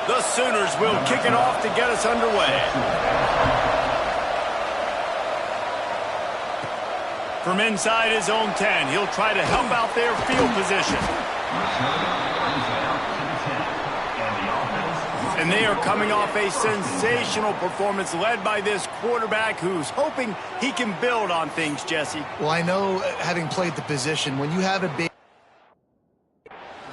The Sooners will kick it off to get us underway. From inside his own 10, he'll try to help out their field position. And they are coming off a sensational performance led by this quarterback who's hoping he can build on things, Jesse. Well, I know, having played the position, when you have a big...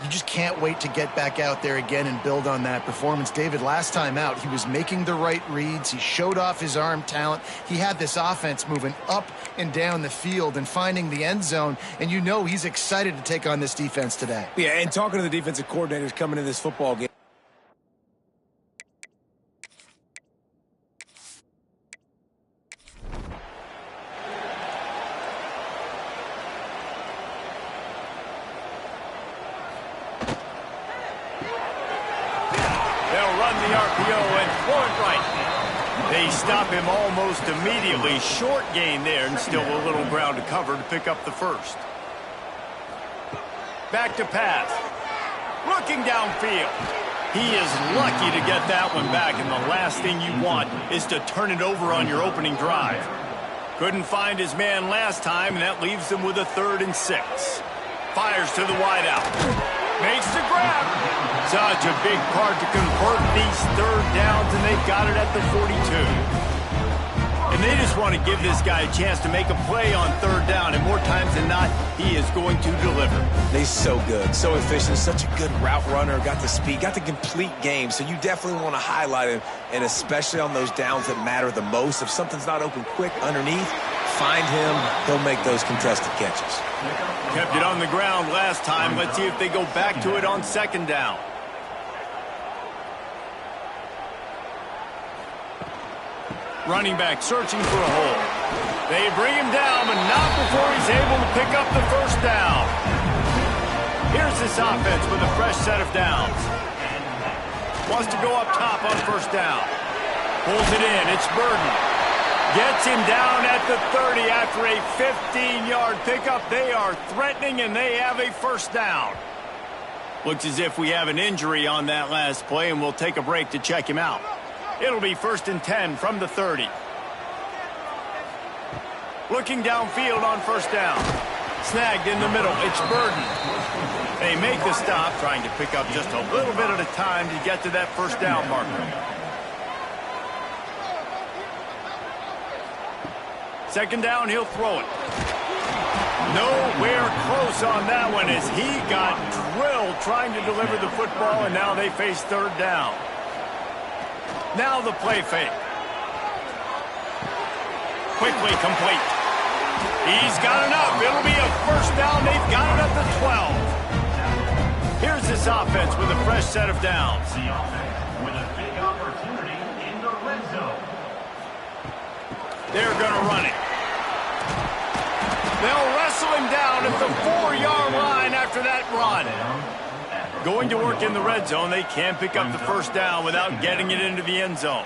you just can't wait to get back out there again and build on that performance. David, last time out, he was making the right reads. He showed off his arm talent. He had this offense moving up and down the field and finding the end zone. And you know he's excited to take on this defense today. Yeah, and talking to the defensive coordinators coming into this football game. They stop him almost immediately. Short gain there, and still a little ground to cover to pick up the first. Back to pass. Looking downfield. He is lucky to get that one back, and the last thing you want is to turn it over on your opening drive. Couldn't find his man last time, and that leaves him with a 3rd and 6. Fires to the wideout. Makes the grab. Such a big part to convert these 3rd downs, and they've got it at the 42. And they just want to give this guy a chance to make a play on 3rd down, and more times than not, he is going to deliver. He's so good, so efficient, such a good route runner, got the speed, got the complete game, so you definitely want to highlight him, and especially on those downs that matter the most. If something's not open quick underneath, find him, he'll make those contested catches. Kept it on the ground last time. Let's see if they go back to it on 2nd down. Running back searching for a hole. They bring him down, but not before he's able to pick up the 1st down. Here's this offense with a fresh set of downs. Wants to go up top on 1st down. Pulls it in. It's Burden. Gets him down at the 30 after a 15-yard pickup. They are threatening, and they have a 1st down. Looks as if we have an injury on that last play, and we'll take a break to check him out. It'll be 1st and 10 from the 30. Looking downfield on 1st down. Snagged in the middle. It's Burden. They make the stop, trying to pick up just a little bit at a time to get to that 1st down marker. 2nd down, he'll throw it. Nowhere close on that one as he got drilled trying to deliver the football, and now they face 3rd down. Now the play fake. Quickly complete. He's got enough. It'll be a 1st down. They've got it at the 12. Here's this offense with a fresh set of downs. The offense with a big opportunity in the red zone. They're going to run it. They'll wrestle him down at the 4-yard line after that run. Going to work in the red zone. They can't pick up the 1st down without getting it into the end zone.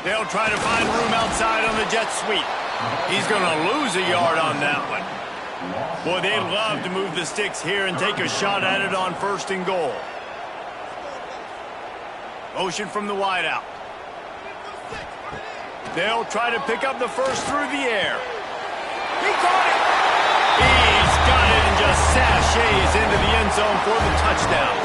They'll try to find room outside on the jet sweep. He's going to lose a yard on that one. Boy, they'd love to move the sticks here and take a shot at it on 1st and goal. Motion from the wideout. They'll try to pick up the 1st through the air. He caught it. He's got it and just sashays into the end zone for the touchdown.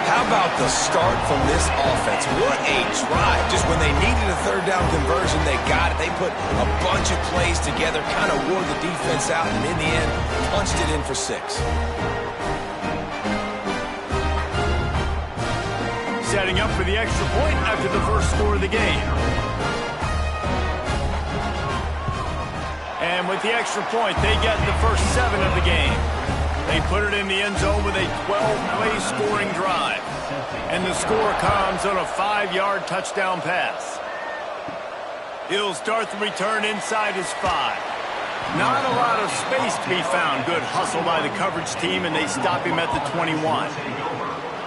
How about the start from this offense? What a drive. Just when they needed a 3rd down conversion, they got it. They put a bunch of plays together, kind of wore the defense out, and in the end, punched it in for 6. Setting up for the extra point after the 1st score of the game. And with the extra point, they get the first 7 of the game. They put it in the end zone with a 12-play scoring drive. And the score comes on a 5-yard touchdown pass. He'll start the return inside his 5. Not a lot of space to be found. Good hustle by the coverage team, and they stop him at the 21.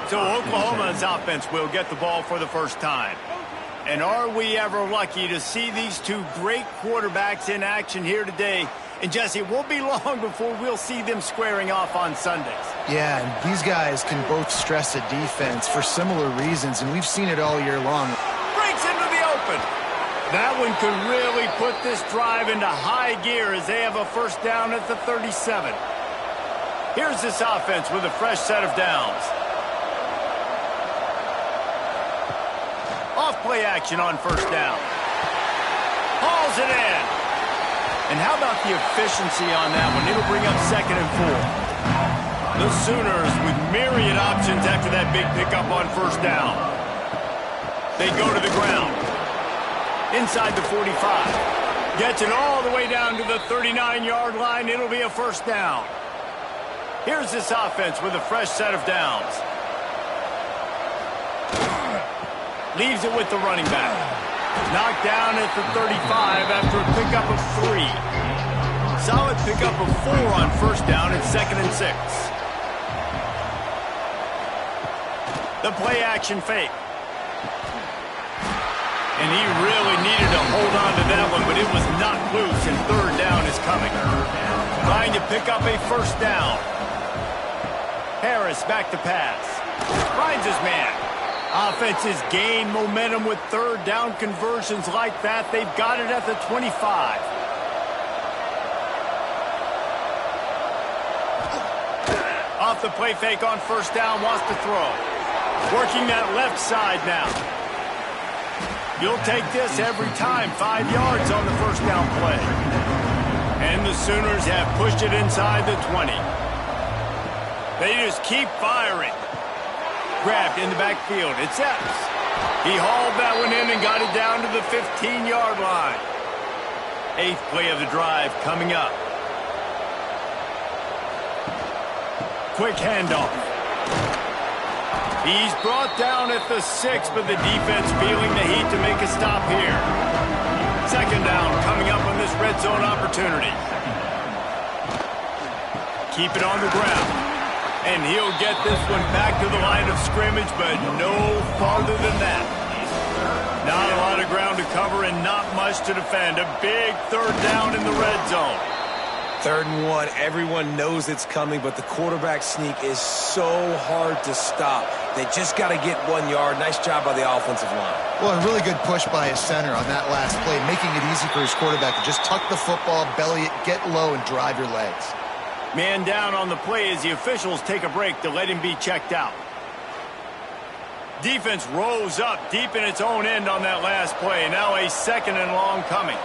So Oklahoma's offense will get the ball for the first time. And are we ever lucky to see these two great quarterbacks in action here today And Jesse, it won't be long before we'll see them squaring off on Sundays. Yeah, and these guys can both stress a defense for similar reasons, and we've seen it all year long. Breaks into the open. That one could really put this drive into high gear as they have a first down at the 37. Here's this offense with a fresh set of downs. Off play action on first down. Hauls it in. And how about the efficiency on that one? It'll bring up 2nd and 4. The Sooners with myriad options after that big pickup on first down. They go to the ground. Inside the 45. Gets it all the way down to the 39-yard line. It'll be a first down. Here's this offense with a fresh set of downs. Leaves it with the running back. Knocked down at the 35 after a pickup of 3. Solid pickup of 4 on first down at 2nd and 6. The play action fake. And he really needed to hold on to that one, but it was not loose, and third down is coming. Trying to pick up a first down. Harris back to pass. Finds his man. Offenses gain momentum with third down conversions like that. They've got it at the 25. Off the play fake on first down, wants to throw. Working that left side now. You'll take this every time. 5 yards on the first down play. And the Sooners have pushed it inside the 20. They just keep firing. Grabbed in the backfield. It's Epps. He hauled that one in and got it down to the 15-yard line. 8th play of the drive coming up. Quick handoff. He's brought down at the 6, but the defense feeling the heat to make a stop here. 2nd down coming up on this red zone opportunity. Keep it on the ground. And he'll get this one back to the line of scrimmage, but no farther than that. Not a lot of ground to cover and not much to defend. A big third down in the red zone. 3rd and 1. Everyone knows it's coming, but the quarterback sneak is so hard to stop. They just got to get 1 yard. Nice job by the offensive line. Well, a really good push by his center on that last play, making it easy for his quarterback to just tuck the football, belly it, get low, and drive your legs. Man down on the play as the officials take a break to let him be checked out. Defense rose up deep in its own end on that last play. Now a 2nd and long coming.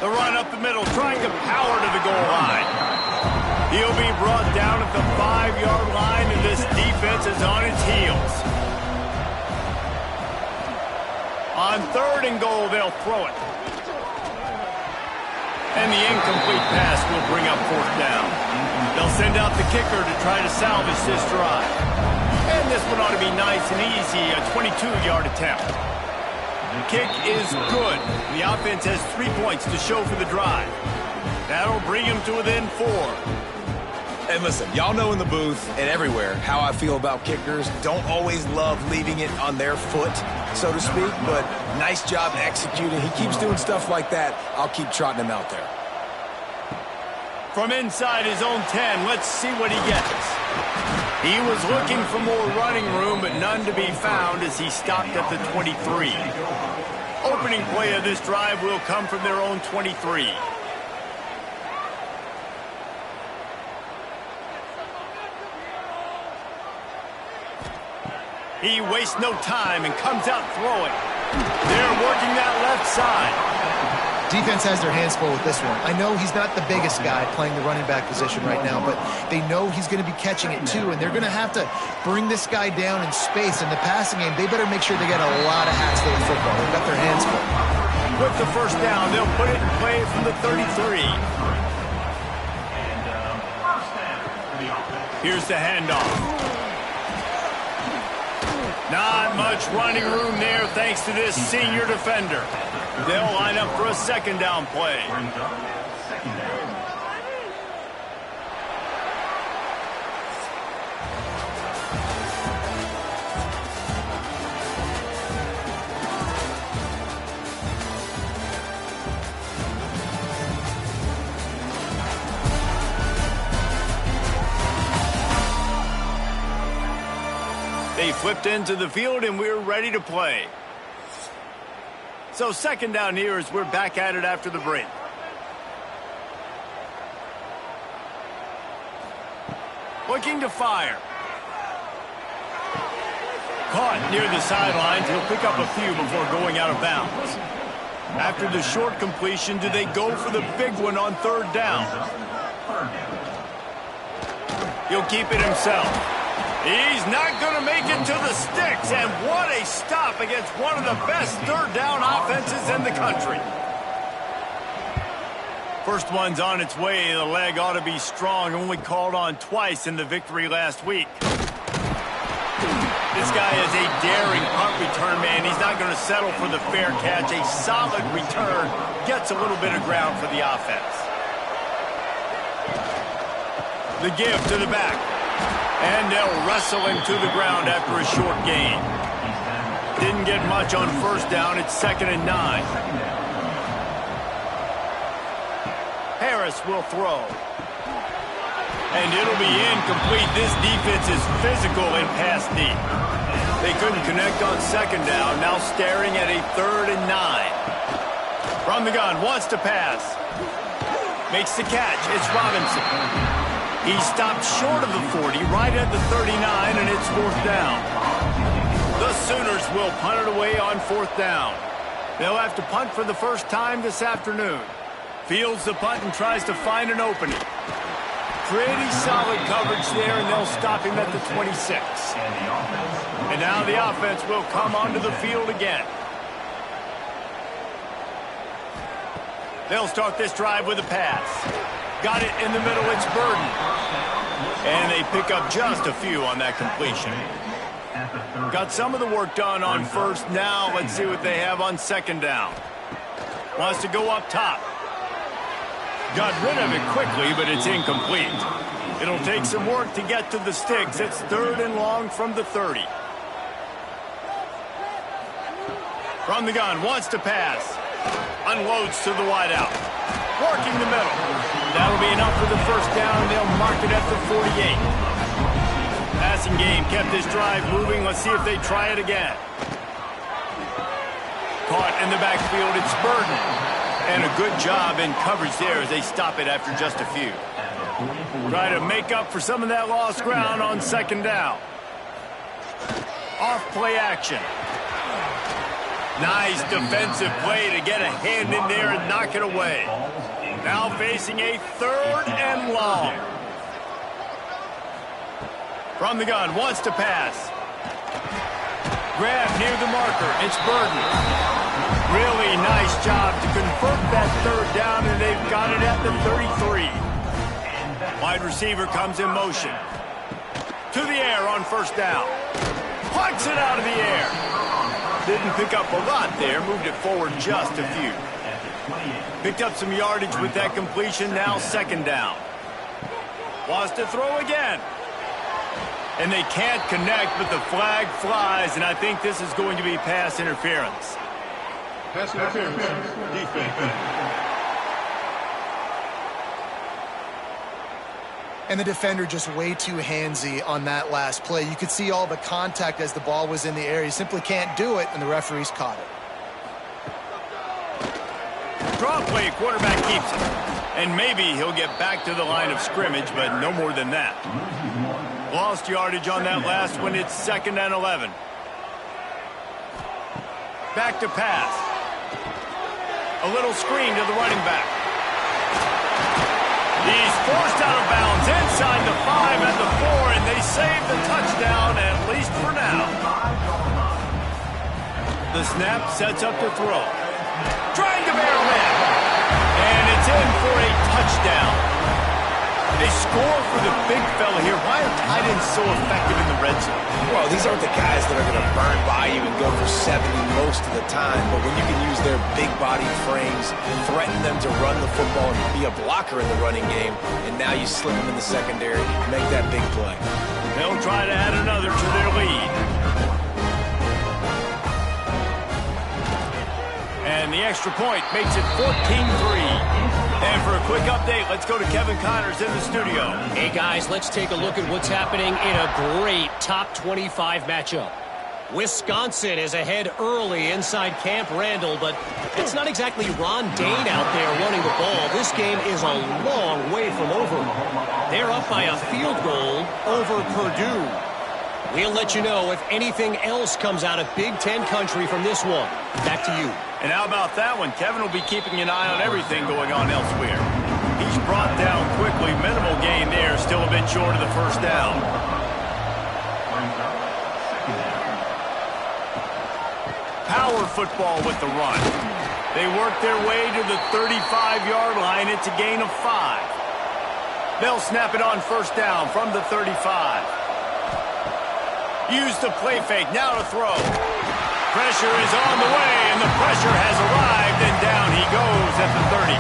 The run up the middle, trying to power to the goal line. He'll be brought down at the 5-yard line, and this defense is on its heels. On 3rd and goal, they'll throw it. And the incomplete pass will bring up 4th down. They'll send out the kicker to try to salvage this drive. And this one ought to be nice and easy, a 22-yard attempt. Kick is good. The offense has 3 points to show for the drive. That'll bring him to within 4. And listen, y'all know in the booth and everywhere how I feel about kickers. Don't always love leaving it on their foot, so to speak, but nice job executing. He keeps doing stuff like that. I'll keep trotting him out there. From inside his own 10, let's see what he gets. He was looking for more running room, but none to be found as he stopped at the 23. Opening play of this drive will come from their own 23. He wastes no time and comes out throwing. They're working that left side. Defense has their hands full with this one. I know he's not the biggest guy playing the running back position right now, but they know he's going to be catching it too, and they're going to have to bring this guy down in space. In the passing game, they better make sure they get a lot of hats to the football. They've got their hands full. With the first down, they'll put it in play from the 33. Here's the handoff. Not much running room there thanks to this senior defender. They'll line up for a 2nd down play. They flipped into the field, and we're ready to play. So second down here as we're back at it after the break. Looking to fire. Caught near the sidelines. He'll pick up a few before going out of bounds. After the short completion, do they go for the big one on third down? He'll keep it himself. He's not going to make it to the sticks, and what a stop against one of the best third down offenses in the country. First one's on its way. The leg ought to be strong, only called on twice in the victory last week. This guy is a daring punt return man. He's not going to settle for the fair catch. A solid return gets a little bit of ground for the offense. The give to the back. And they'll wrestle him to the ground after a short gain. Didn't get much on first down. It's 2nd and 9. Harris will throw. And it'll be incomplete. This defense is physical and pass deep. They couldn't connect on second down. Now staring at a 3rd and 9. From the gun, wants to pass. Makes the catch. It's Robinson. He stopped short of the 40, right at the 39, and it's 4th down. The Sooners will punt it away on 4th down. They'll have to punt for the first time this afternoon. Fields the punt and tries to find an opening. Pretty solid coverage there, and they'll stop him at the 26. And now the offense will come onto the field again. They'll start this drive with a pass. Got it in the middle, it's Burden. And they pick up just a few on that completion. Got some of the work done on first. Now let's see what they have on second down. Wants to go up top. Got rid of it quickly, but it's incomplete. It'll take some work to get to the sticks. It's 3rd and long from the 30. From the gun, wants to pass. Unloads to the wideout. Working the middle. That'll be enough for the first down. They'll mark it at the 48. Passing game kept this drive moving. Let's see if they try it again. Caught in the backfield. It's Burden. And a good job in coverage there as they stop it after just a few. Try to make up for some of that lost ground on second down. Off play action. Nice defensive play to get a hand in there and knock it away. Now facing a 3rd and long. From the gun, wants to pass. Grab near the marker. It's Burden. Really nice job to convert that 3rd down, and they've got it at the 33. Wide receiver comes in motion. To the air on first down. Plucks it out of the air. Didn't pick up a lot there. Moved it forward just a few. Picked up some yardage with that completion. Now second down. Wants to throw again. And they can't connect, but the flag flies, and I think this is going to be pass interference. Pass interference. Defense. And the defender just way too handsy on that last play. You could see all the contact as the ball was in the air. He simply can't do it, and the referees caught it. Draw play, quarterback keeps it. And maybe he'll get back to the line of scrimmage, but no more than that. Lost yardage on that last one. It's 2nd and 11. Back to pass. A little screen to the running back. He's forced out of bounds inside the 5 and the 4, and they save the touchdown, at least for now. The snap sets up to throw. Trying to barrel in. And it's in for a touchdown. They score for the big fella here. Why are tight ends so effective in the red zone? Well, these aren't the guys that are going to burn by you and go for 70 most of the time, but when you can use their big body frames, threaten them to run the football and be a blocker in the running game, and now you slip them in the secondary, make that big play. They'll try to add another to their lead. And the extra point makes it 14-3. And for a quick update, let's go to Kevin Connors in the studio. Hey, guys, let's take a look at what's happening in a great top 25 matchup. Wisconsin is ahead early inside Camp Randall, but it's not exactly Ron Dane out there running the ball. This game is a long way from over. They're up by a field goal over Purdue. We'll let you know if anything else comes out of Big Ten country from this one. Back to you. And how about that one? Kevin will be keeping an eye on everything going on elsewhere. He's brought down quickly. Minimal gain there. Still a bit short of the first down. Power football with the run. They work their way to the 35-yard line. It's a gain of 5. They'll snap it on first down from the 35. Use the play fake. Now to throw. Pressure is on the way, and the pressure has arrived, and down he goes at the 30.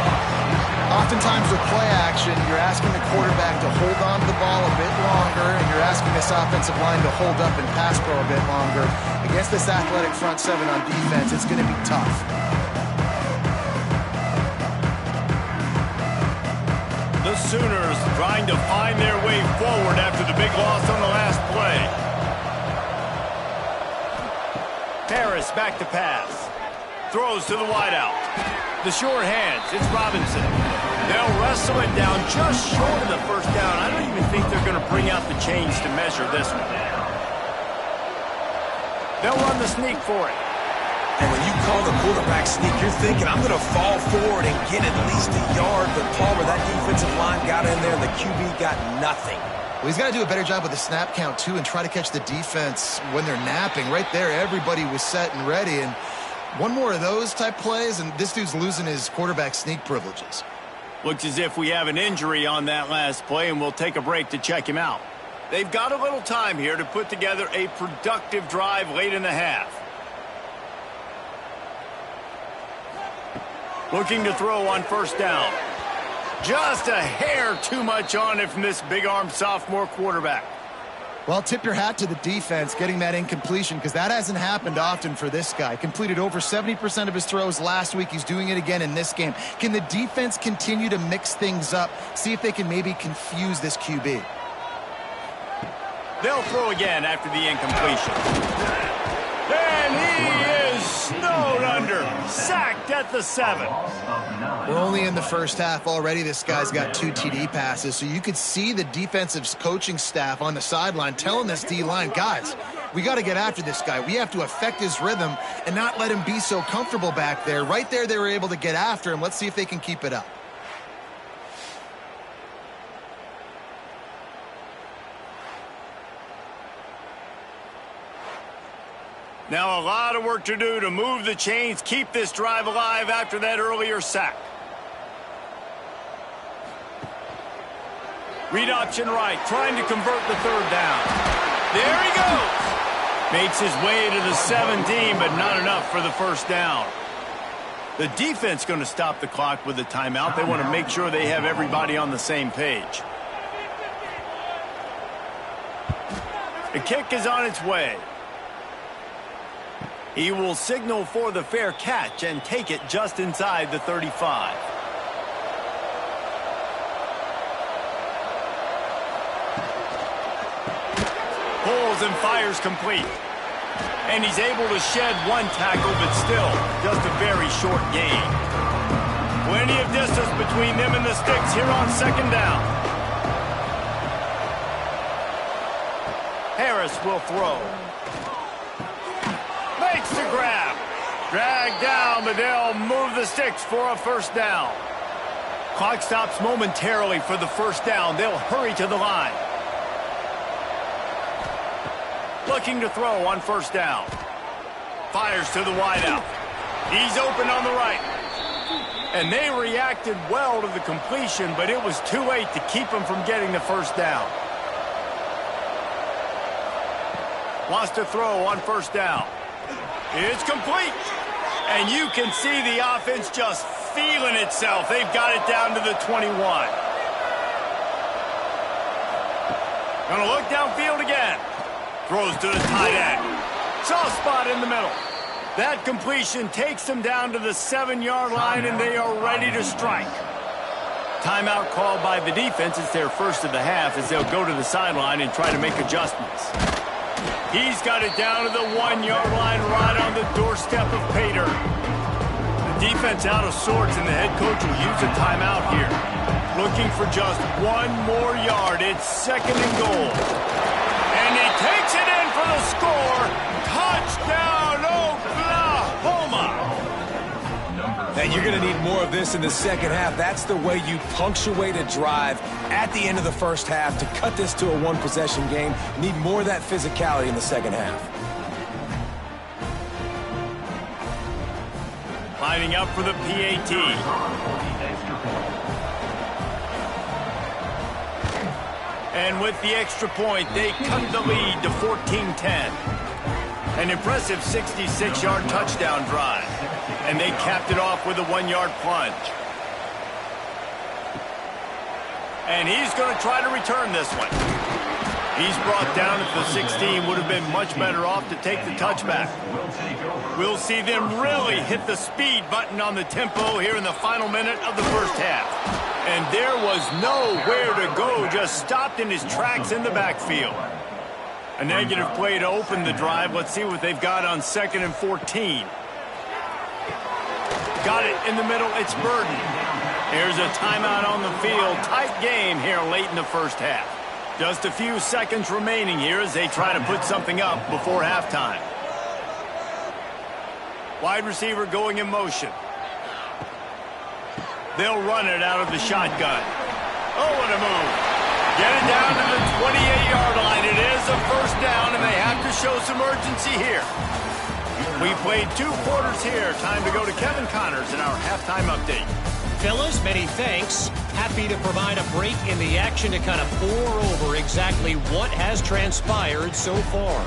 Oftentimes with play action, you're asking the quarterback to hold on to the ball a bit longer, and you're asking this offensive line to hold up and pass pro a bit longer. Against this athletic front seven on defense, it's going to be tough. The Sooners trying to find their way forward after the big loss on the last play. Harris back to pass. Throws to the wideout. The sure hands. It's Robinson. They'll wrestle it down just short of the first down. I don't even think they're going to bring out the chains to measure this one. They'll run the sneak for it. And when you call the quarterback sneak, you're thinking, I'm going to fall forward and get at least a yard. But Palmer, that defensive line got in there, and the QB got nothing. Well, he's got to do a better job with the snap count, too, and try to catch the defense when they're napping. Right there, everybody was set and ready. And one more of those type plays, and this dude's losing his quarterback sneak privileges. Looks as if we have an injury on that last play, and we'll take a break to check him out. They've got a little time here to put together a productive drive late in the half. Looking to throw on first down. Just a hair too much on it from this big-armed sophomore quarterback. Well, tip your hat to the defense getting that incompletion, because that hasn't happened often for this guy. Completed over 70% of his throws last week. He's doing it again in this game. Can the defense continue to mix things up? See if they can maybe confuse this QB. They'll throw again after the incompletion. And he is snowed under. Sacked at the 7. We're only in the first half already. This guy's got 2 TD passes, so you could see the defensive coaching staff on the sideline telling this D-line, guys, we got to get after this guy. We have to affect his rhythm and not let him be so comfortable back there. Right there, they were able to get after him. Let's see if they can keep it up. Now a lot of work to do to move the chains, keep this drive alive after that earlier sack. Read option right, trying to convert the third down. There he goes. Makes his way to the 17, but not enough for the first down. The defense going to stop the clock with a timeout. They want to make sure they have everybody on the same page. The kick is on its way. He will signal for the fair catch and take it just inside the 35. Pulls and fires complete. And he's able to shed one tackle, but still just a very short gain. Plenty of distance between them and the sticks here on second down. Harris will throw. Makes the grab. Dragged down, but they'll move the sticks for a first down. Clock stops momentarily for the first down. They'll hurry to the line. Looking to throw on first down. Fires to the wideout. He's open on the right. And they reacted well to the completion, but it was too late to keep him from getting the first down. Wants to throw on first down. It's complete. And you can see the offense just feeling itself. They've got it down to the 21. Gonna look downfield again. Throws to the tight end. Soft spot in the middle. That completion takes them down to the 7-yard line, and they are ready to strike. Timeout called by the defense. It's their first of the half as they'll go to the sideline and try to make adjustments. He's got it down to the 1-yard line right on the doorstep of Pater. The defense out of sorts, and the head coach will use a timeout here. Looking for just 1 more yard. It's 2nd and goal. And he takes it in for the score. Touchdown, Oklahoma! And you're going to need more of this in the second half. That's the way you punctuate a drive at the end of the first half to cut this to a one-possession game. Need more of that physicality in the second half. Lining up for the PAT. And with the extra point, they cut the lead to 14-10. An impressive 66-yard touchdown drive. And they capped it off with a 1-yard plunge. And he's going to try to return this one. He's brought down at the 16. Would have been much better off to take the touchback. We'll see them really hit the speed button on the tempo here in the final minute of the first half. And there was nowhere to go, just stopped in his tracks in the backfield. A negative play to open the drive. Let's see what they've got on 2nd and 14. Got it in the middle. It's Burden. Here's a timeout on the field. Tight game here late in the first half. Just a few seconds remaining here as they try to put something up before halftime. Wide receiver going in motion. They'll run it out of the shotgun. Oh, what a move. Get it down to the 28-yard line. It is a first down, and they have to show some urgency here. We played 2 quarters here. Time to go to Kevin Connors in our halftime update. Fellas, many thanks. Happy to provide a break in the action to kind of pour over exactly what has transpired so far.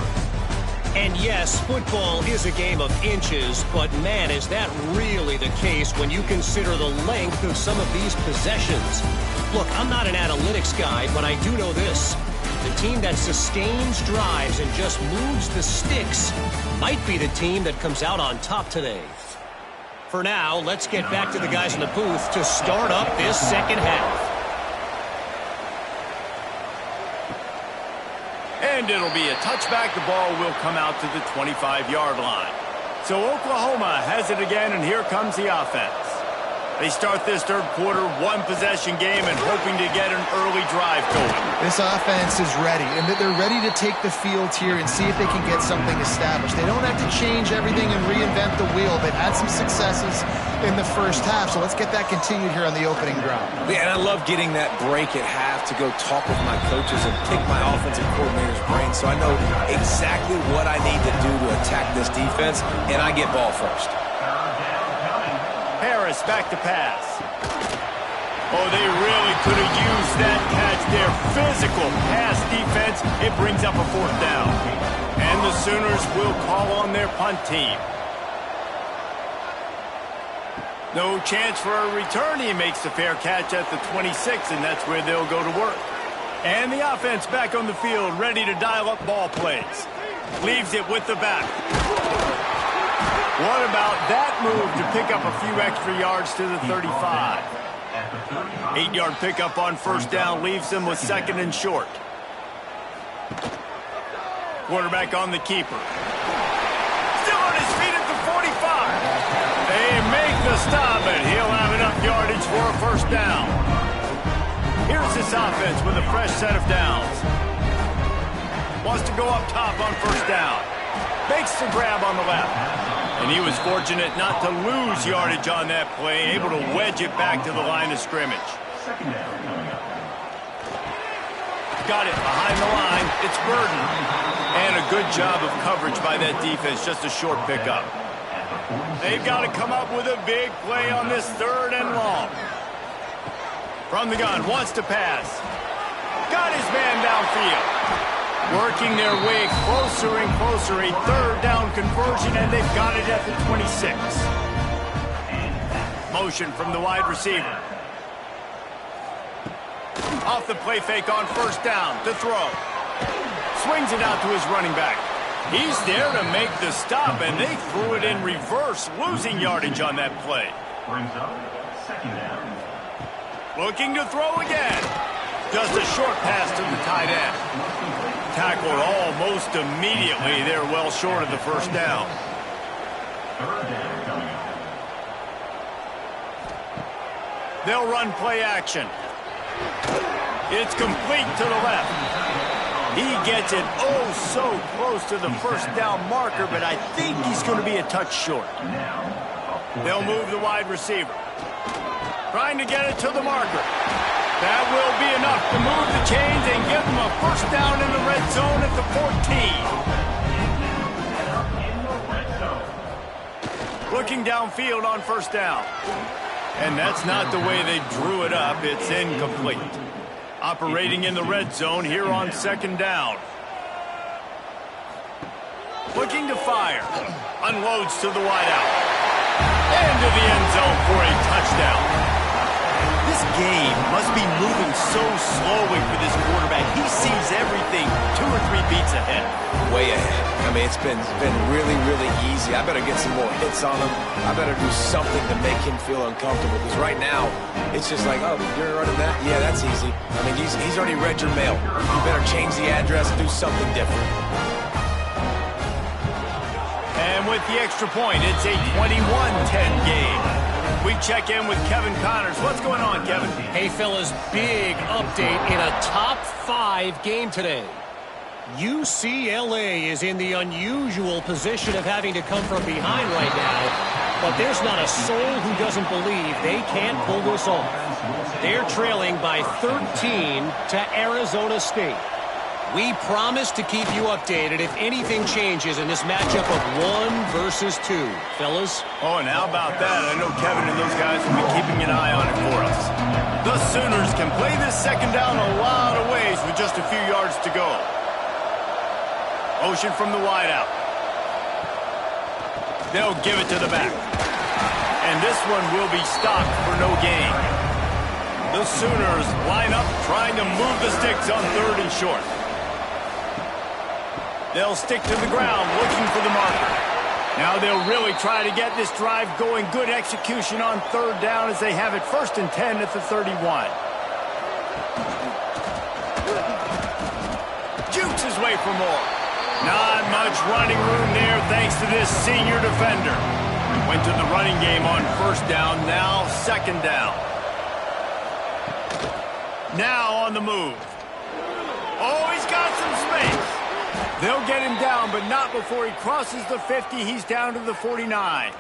And yes, football is a game of inches, but man, is that really the case when you consider the length of some of these possessions. Look, I'm not an analytics guy, but I do know this. The team that sustains drives and just moves the sticks might be the team that comes out on top today. For now, let's get back to the guys in the booth to start up this second half. And it'll be a touchback. The ball will come out to the 25-yard line. So Oklahoma has it again, and here comes the offense. They start this third quarter, 1-possession game, and hoping to get an early drive going. This offense is ready, and they're ready to take the field here and see if they can get something established. They don't have to change everything and reinvent the wheel. They've had some successes in the first half, so let's get that continued here on the opening drive. Yeah, and I love getting that break at half to go talk with my coaches and pick my offensive coordinator's brain so I know exactly what I need to do to attack this defense, and I get ball first. Harris back to pass. Oh, they really could have used that catch there. Physical pass defense. It brings up a 4th down. And the Sooners will call on their punt team. No chance for a return. He makes the fair catch at the 26, and that's where they'll go to work. And the offense back on the field, ready to dial up ball plays. Leaves it with the back. What about that move to pick up a few extra yards to the 35? 8-yard pickup on first down leaves them with 2nd and short. Quarterback on the keeper. Still on his feet at the 45. They make the stop, and he'll have enough yardage for a first down. Here's this offense with a fresh set of downs. Wants to go up top on first down. Makes the grab on the left. And he was fortunate not to lose yardage on that play, able to wedge it back to the line of scrimmage. Got it behind the line. It's Burden. And a good job of coverage by that defense, just a short pickup. They've got to come up with a big play on this 3rd and long. From the gun, wants to pass. Got his man downfield. Working their way closer and closer, a 3rd down conversion, and they've got it at the 26. Motion from the wide receiver. Off the play fake on first down to throw. Swings it out to his running back. He's there to make the stop, and they threw it in reverse, losing yardage on that play. Brings up second down. Looking to throw again. Just a short pass to the tight end. Tackled almost immediately. They're well short of the first down. Third down coming up. They'll run play action. It's complete to the left. He gets it oh so close to the first down marker, but I think he's going to be a touch short. They'll move the wide receiver. Trying to get it to the marker. That will be enough to move the chains and give them a first down in the red zone at the 14. Looking downfield on first down. And that's not the way they drew it up. It's incomplete. Operating in the red zone here on second down. Looking to fire. Unloads to the wideout. Into the end zone for a touchdown. This game must be moving so slowly for this quarterback. He sees everything 2 or 3 beats ahead. Way ahead. I mean, it's been really, really easy. I better get some more hits on him. I better do something to make him feel uncomfortable. Because right now, it's just like, oh, you're running that? Yeah, that's easy. I mean, he's already read your mail. You better change the address and do something different. And with the extra point, it's a 21-10 game. We check in with Kevin Connors. What's going on, Kevin? Hey, fellas, big update in a top 5 game today. UCLA is in the unusual position of having to come from behind right now, but there's not a soul who doesn't believe they can't pull this off. They're trailing by 13 to Arizona State. We promise to keep you updated if anything changes in this matchup of 1 versus 2. Fellas? Oh, and how about that? I know Kevin and those guys will be keeping an eye on it for us. The Sooners can play this second down a lot of ways with just a few yards to go. Motion from the wideout. They'll give it to the back. And this one will be stopped for no gain. The Sooners line up trying to move the sticks on 3rd and short. They'll stick to the ground looking for the marker. Now they'll really try to get this drive going. Good execution on 3rd down as they have it 1st and 10 at the 31. Jukes his way for more. Not much running room there thanks to this senior defender. Went to the running game on 1st down, now 2nd down. Now on the move. Oh, he's got some space. They'll get him down, but not before he crosses the 50. He's down to the 49.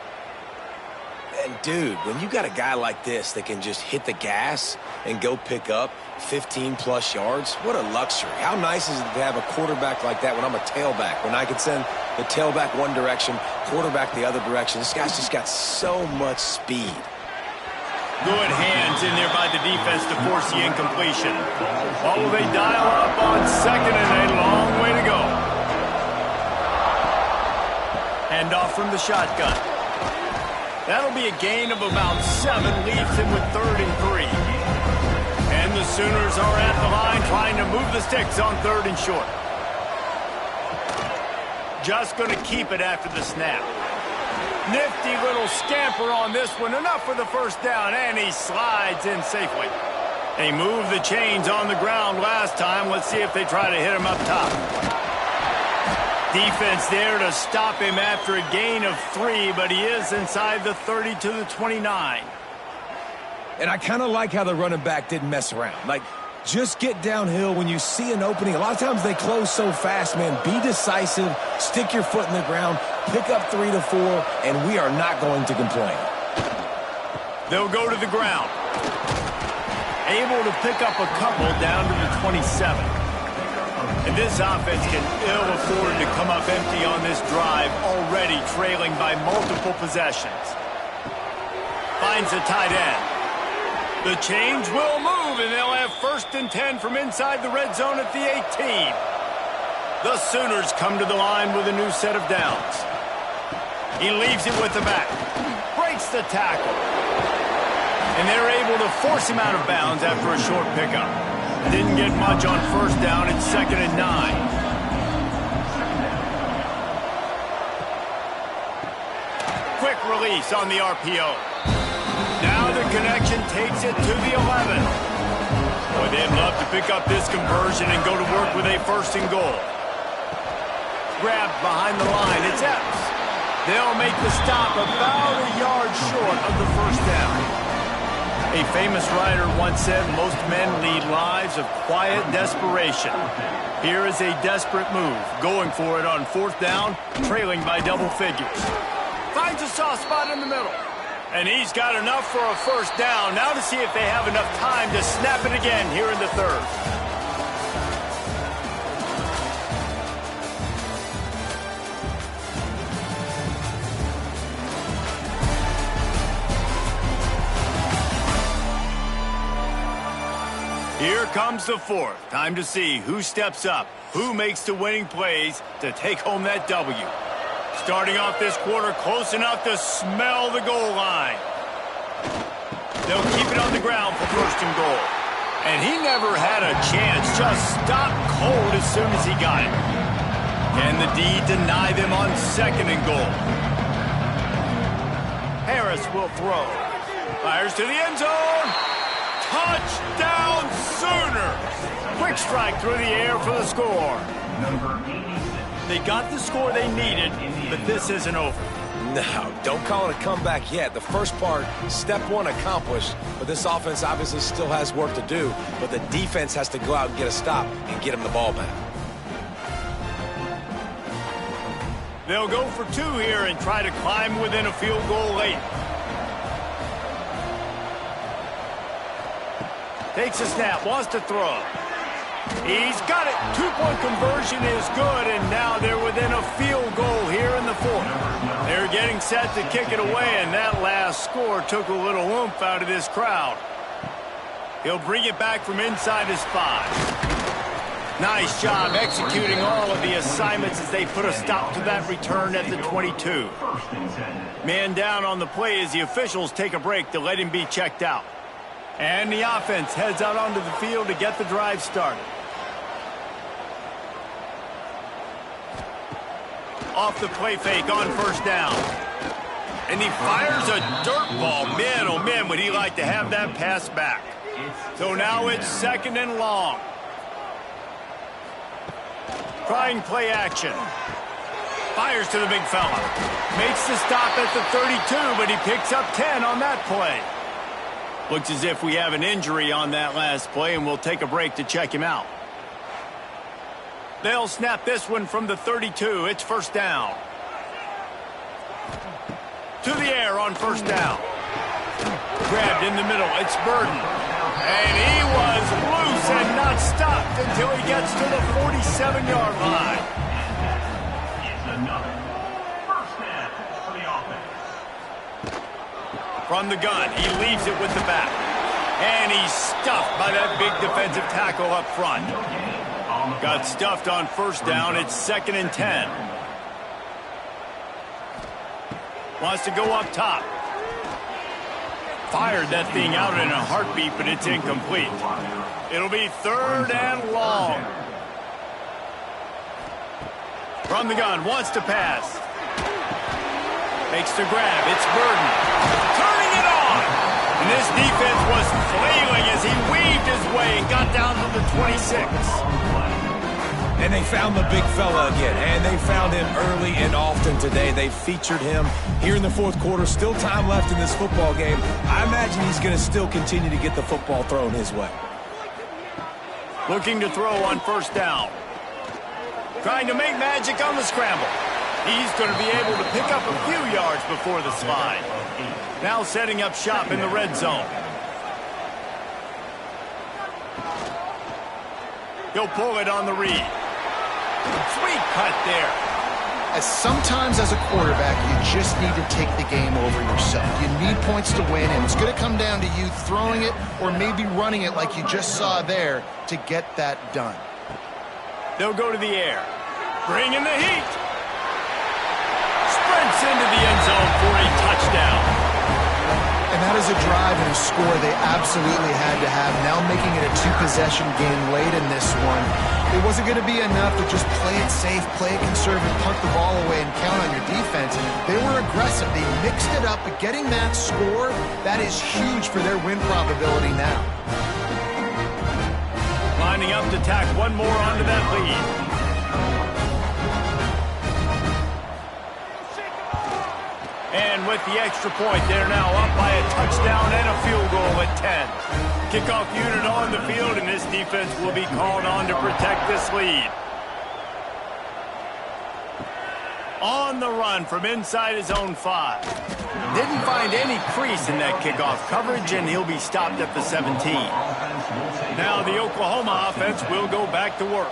And, dude, when you got a guy like this that can just hit the gas and go pick up 15-plus yards, what a luxury. How nice is it to have a quarterback like that when I'm a tailback, when I can send the tailback one direction, quarterback the other direction. This guy's just got so much speed. Good hands in there by the defense to force the incompletion. What will they dial up on 2nd and a long way to go? Hand off from the shotgun. That'll be a gain of about 7, leaves him with 3rd and 3. And the Sooners are at the line trying to move the sticks on 3rd and short. Just going to keep it after the snap. Nifty little scamper on this one. Enough for the 1st down, and he slides in safely. They moved the chains on the ground last time. Let's see if they try to hit him up top. Defense there to stop him after a gain of 3, but he is inside the 30 to the 29. And I kind of like how the running back didn't mess around. Like, just get downhill when you see an opening. A lot of times they close so fast, man. Be decisive, stick your foot in the ground, pick up 3 to 4, and we are not going to complain. They'll go to the ground. Able to pick up a couple down to the 27. And this offense can ill afford to come up empty on this drive, already trailing by multiple possessions. Finds a tight end. The chains will move, and they'll have 1st and 10 from inside the red zone at the 18. The Sooners come to the line with a new set of downs. He leaves it with the back. Breaks the tackle. And they're able to force him out of bounds after a short pickup. Didn't get much on 1st down. It's 2nd and 9. release on the RPO. Now the connection takes it to the 11. Boy, they'd love to pick up this conversion and go to work with a 1st and goal. Grabbed behind the line. It's Epps. They'll make the stop about a yard short of the 1st down. A famous writer once said most men lead lives of quiet desperation. Here is a desperate move, going for it on 4th down, trailing by double figures. Finds a soft spot in the middle. And he's got enough for a 1st down. Now to see if they have enough time to snap it again here in the 3rd. Here comes the 4th. Time to see who steps up, who makes the winning plays to take home that W. Starting off this quarter close enough to smell the goal line. They'll keep it on the ground for 1st and goal. And he never had a chance, just stopped cold as soon as he got it. Can the D deny them on 2nd and goal? Harris will throw. Fires to the end zone. Touchdown Sooners! Quick strike through the air for the score. They got the score they needed, but this isn't over. No, don't call it a comeback yet. The first part, step 1 accomplished, but this offense obviously still has work to do, but the defense has to go out and get a stop and get him the ball back. They'll go for 2 here and try to climb within a field goal late. Takes a snap, wants to throw. He's got it. 2-point conversion is good, and now they're within a field goal here in the 4th. They're getting set to kick it away, and that last score took a little oomph out of this crowd. He'll bring it back from inside his 5. Nice job executing all of the assignments as they put a stop to that return at the 22. Man down on the play as the officials take a break to let him be checked out. And the offense heads out onto the field to get the drive started. Off the play fake on 1st down. And he fires a dirt ball. Man, oh man, would he like to have that pass back. So now it's 2nd and long. Trying play action. Fires to the big fella. Makes the stop at the 32, but he picks up 10 on that play. Looks as if we have an injury on that last play, and we'll take a break to check him out. They'll snap this one from the 32. It's 1st down. To the air on 1st down. Grabbed in the middle. It's Burden. And he was loose and not stopped until he gets to the 47-yard line. It's another 1st down for the offense. From the gun, he leaves it with the back. And he's stuffed by that big defensive tackle up front. Got stuffed on 1st down. It's 2nd and 10. Wants to go up top. Fired that thing out in a heartbeat, but it's incomplete. It'll be 3rd and long. From the gun, wants to pass. Makes the grab. It's Burden. Turning it on. And this defense was flailing as he weaved his way and got down to the 26. And they found the big fella again, and they found him early and often today. They featured him here in the 4th quarter. Still time left in this football game. I imagine he's going to still continue to get the football thrown his way. Looking to throw on 1st down. Trying to make magic on the scramble. He's going to be able to pick up a few yards before the slide. Now setting up shop in the red zone. He'll pull it on the read. Sweet cut there. Sometimes as a quarterback, you just need to take the game over yourself. You need points to win, and it's going to come down to you throwing it or maybe running it like you just saw there to get that done. They'll go to the air. Bring in the heat. Sprints into the end zone for a touchdown. And that is a drive and a score they absolutely had to have. Now making it a two-possession game late in this one. It wasn't going to be enough to just play it safe, play it conservative, punt the ball away, and count on your defense. They were aggressive. They mixed it up, but getting that score, that is huge for their win probability now. Lining up to tack one more onto that lead. And with the extra point, they're now up by a touchdown and a field goal at 10. Kickoff unit on the field, and this defense will be called on to protect this lead. On the run from inside his own 5. Didn't find any crease in that kickoff coverage, and he'll be stopped at the 17. Now the Oklahoma offense will go back to work.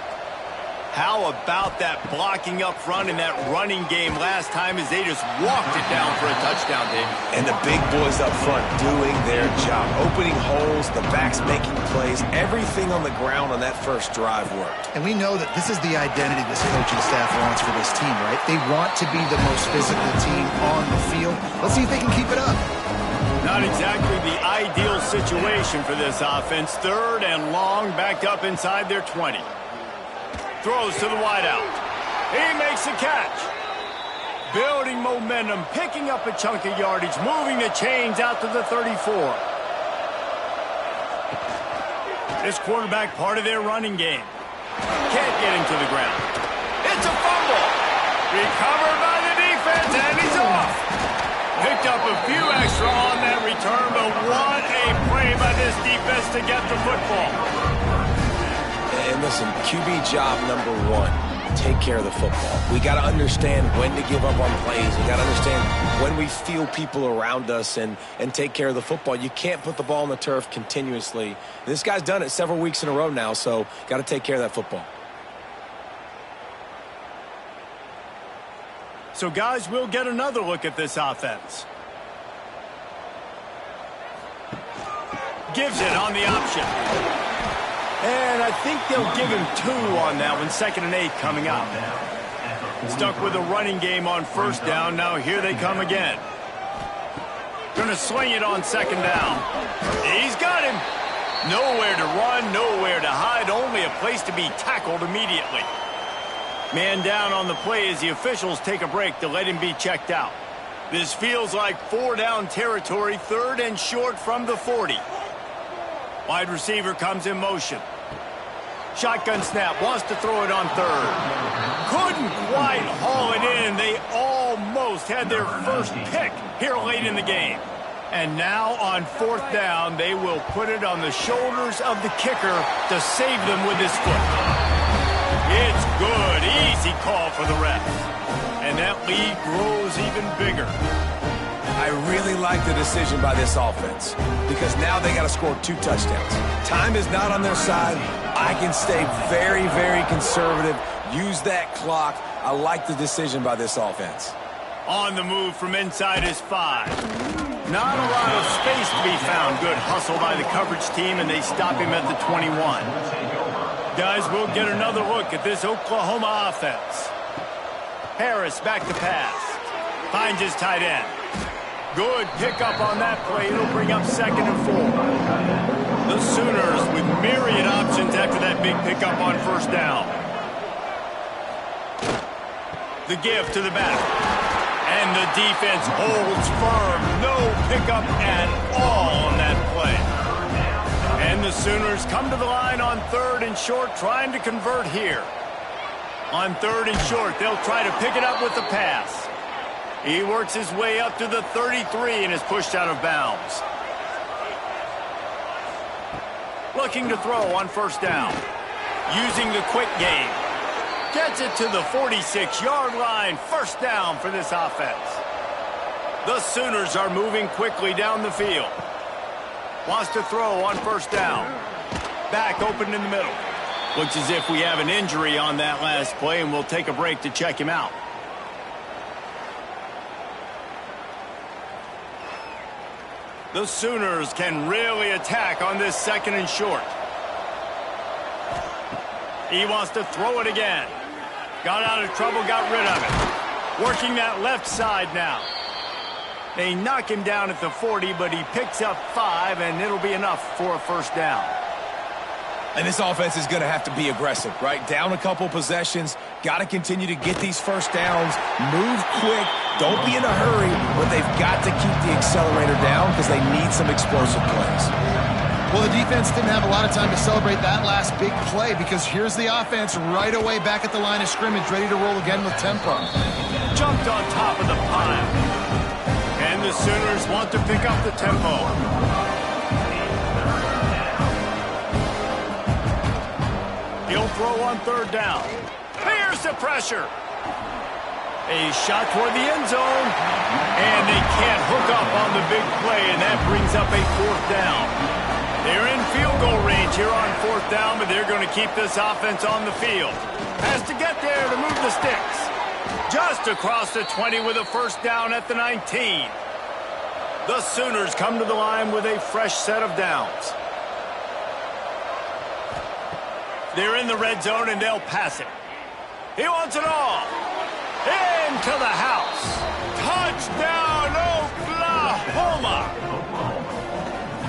How about that blocking up front in that running game last time as they just walked it down for a touchdown, Dave? And the big boys up front doing their job. Opening holes, the backs making plays. Everything on the ground on that first drive worked. And we know that this is the identity this coaching staff wants for this team, right? They want to be the most physical team on the field. Let's see if they can keep it up. Not exactly the ideal situation for this offense. 3rd and long, backed up inside their 20. Throws to the wideout. He makes the catch. Building momentum, picking up a chunk of yardage, moving the chains out to the 34. This quarterback part of their running game. Can't get him to the ground. It's a fumble. Recovered by the defense, and he's off. Picked up a few extra on that return, but what a play by this defense to get the football. And listen, QB job number 1, take care of the football. We got to understand when to give up on plays. We got to understand when we feel people around us and take care of the football. You can't put the ball on the turf continuously. This guy's done it several weeks in a row now, so got to take care of that football. So, guys, we'll get another look at this offense. Gives it on the option. And I think they'll give him 2 on that one. 2nd and 8 coming up. Stuck with a running game on 1st down. Now here they come again. Going to sling it on 2nd down. He's got him. Nowhere to run, nowhere to hide. Only a place to be tackled immediately. Man down on the play as the officials take a break to let him be checked out. This feels like 4-down territory. 3rd and short from the 40. Wide receiver comes in motion. Shotgun snap, wants to throw it on 3rd. Couldn't quite haul it in. They almost had their first pick here late in the game. And now on 4th down, they will put it on the shoulders of the kicker to save them with his foot. It's good. Easy call for the ref. And that lead grows even bigger. I really like the decision by this offense because now they got to score 2 touchdowns. Time is not on their side. I can stay very, very conservative, use that clock. I like the decision by this offense. On the move from inside his 5. Not a lot of space to be found. Good hustle by the coverage team, and they stop him at the 21. Guys, we'll get another look at this Oklahoma offense. Harris back to pass. Finds his tight end. Good pickup on that play. It'll bring up 2nd and 4. The Sooners with myriad options after that big pickup on 1st down. The give to the back. And the defense holds firm. No pickup at all on that play. And the Sooners come to the line on 3rd and short, trying to convert here. On 3rd and short, they'll try to pick it up with the pass. He works his way up to the 33 and is pushed out of bounds. Looking to throw on 1st down. Using the quick game. Gets it to the 46-yard line. 1st down for this offense. The Sooners are moving quickly down the field. Wants to throw on 1st down. Back open in the middle. Looks as if we have an injury on that last play, and we'll take a break to check him out. The Sooners can really attack on this 2nd and short. He wants to throw it again. Got out of trouble, got rid of it. Working that left side now. They knock him down at the 40, but he picks up 5, and it'll be enough for a first down. And this offense is going to have to be aggressive, right? Down a couple possessions, got to continue to get these first downs, move quick, don't be in a hurry, but they've got to keep the accelerator down because they need some explosive plays. Well, the defense didn't have a lot of time to celebrate that last big play because here's the offense right away back at the line of scrimmage, ready to roll again with tempo. Jumped on top of the pile. And the Sooners want to pick up the tempo. He'll throw on third down. Here's the pressure. A shot toward the end zone. And they can't hook up on the big play, and that brings up a fourth down. They're in field goal range here on fourth down, but they're going to keep this offense on the field. Has to get there to move the sticks. Just across the 20 with a first down at the 19. The Sooners come to the line with a fresh set of downs. They're in the red zone, and they'll pass it. He wants it all. Into the house. Touchdown, Oklahoma.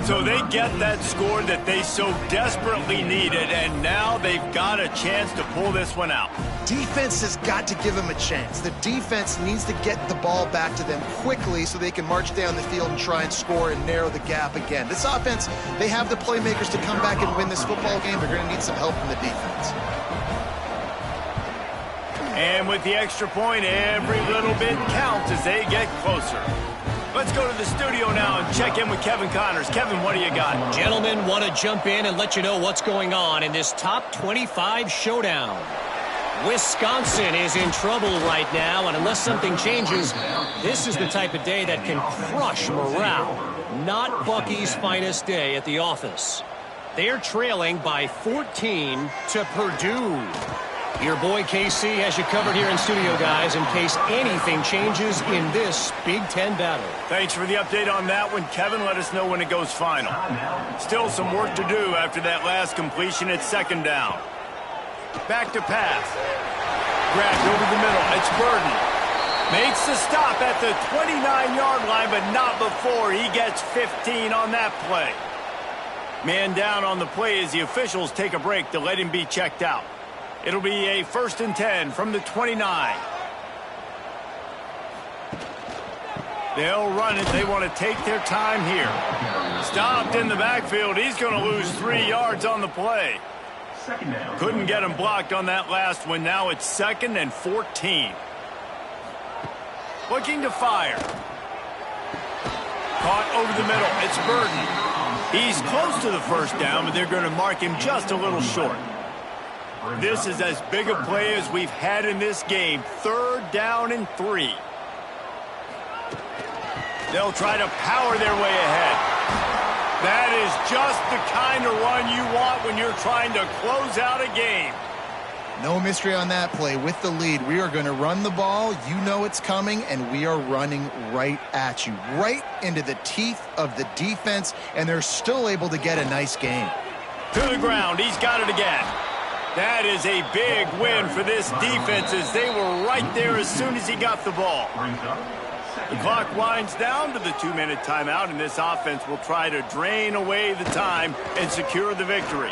So they get that score that they so desperately needed, and now they've got a chance to pull this one out. Defense has got to give them a chance. The defense needs to get the ball back to them quickly so they can march down the field and try and score and narrow the gap again. This offense, they have the playmakers to come back and win this football game. They're going to need some help from the defense. And with the extra point, every little bit counts as they get closer. Let's go to the studio now and check in with Kevin Connors. Kevin, what do you got? Gentlemen, want to jump in and let you know what's going on in this top 25 showdown. Wisconsin is in trouble right now, and unless something changes, this is the type of day that can crush morale. Not Bucky's finest day at the office. They're trailing by 14 to Purdue. Your boy KC has you covered here in studio, guys, in case anything changes in this Big Ten battle. Thanks for the update on that one, Kevin. Let us know when it goes final. Still some work to do after that last completion at second down. Back to pass. Grabbed over the middle. It's Burden. Makes the stop at the 29-yard line, but not before he gets 15 on that play. Man down on the play as the officials take a break to let him be checked out. It'll be a 1st and 10 from the 29. They'll run it. They want to take their time here. Stopped in the backfield. He's going to lose 3 yards on the play. Couldn't get him blocked on that last one. Now it's 2nd and 14. Looking to fire. Caught over the middle. It's Burden. He's close to the first down, but they're going to mark him just a little short. This is as big a play as we've had in this game. 3rd down and 3. They'll try to power their way ahead. That is just the kind of run you want when you're trying to close out a game. No mystery on that play. With the lead, we are going to run the ball. You know it's coming, and we are running right at you, right into the teeth of the defense, and they're still able to get a nice gain. To the ground. He's got it again. That is a big win for this defense as they were right there as soon as he got the ball. The clock winds down to the 2-minute timeout, and this offense will try to drain away the time and secure the victory.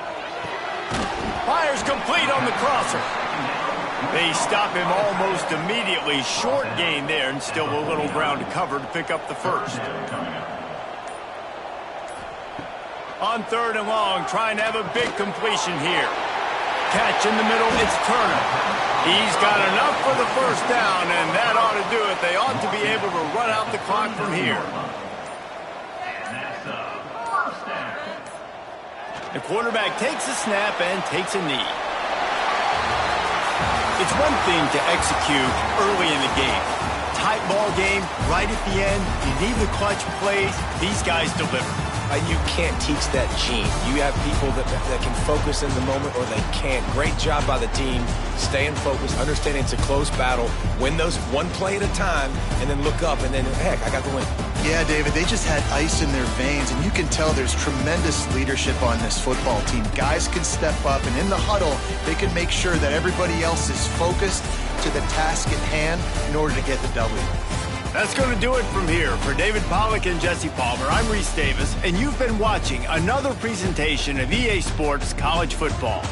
Fires complete on the crosser. They stop him almost immediately. Short gain there, and still a little ground to cover to pick up the first. On 3rd and long, trying to have a big completion here. Catch in the middle, it's Turner. He's got enough for the first down, and that ought to do it. They ought to be able to run out the clock from here. The quarterback takes a snap and takes a knee. It's one thing to execute early in the game. Tight ball game, right at the end. You need the clutch plays. These guys deliver. You can't teach that gene. You have people that can focus in the moment or they can't. Great job by the team, staying focused, understanding it's a close battle, win those one play at a time, and then look up, and then, heck, I got the win. Yeah, David, they just had ice in their veins, and you can tell there's tremendous leadership on this football team. Guys can step up, and in the huddle, they can make sure that everybody else is focused to the task at hand in order to get the W. That's going to do it from here. For David Pollack and Jesse Palmer, I'm Reese Davis, and you've been watching another presentation of EA Sports College Football.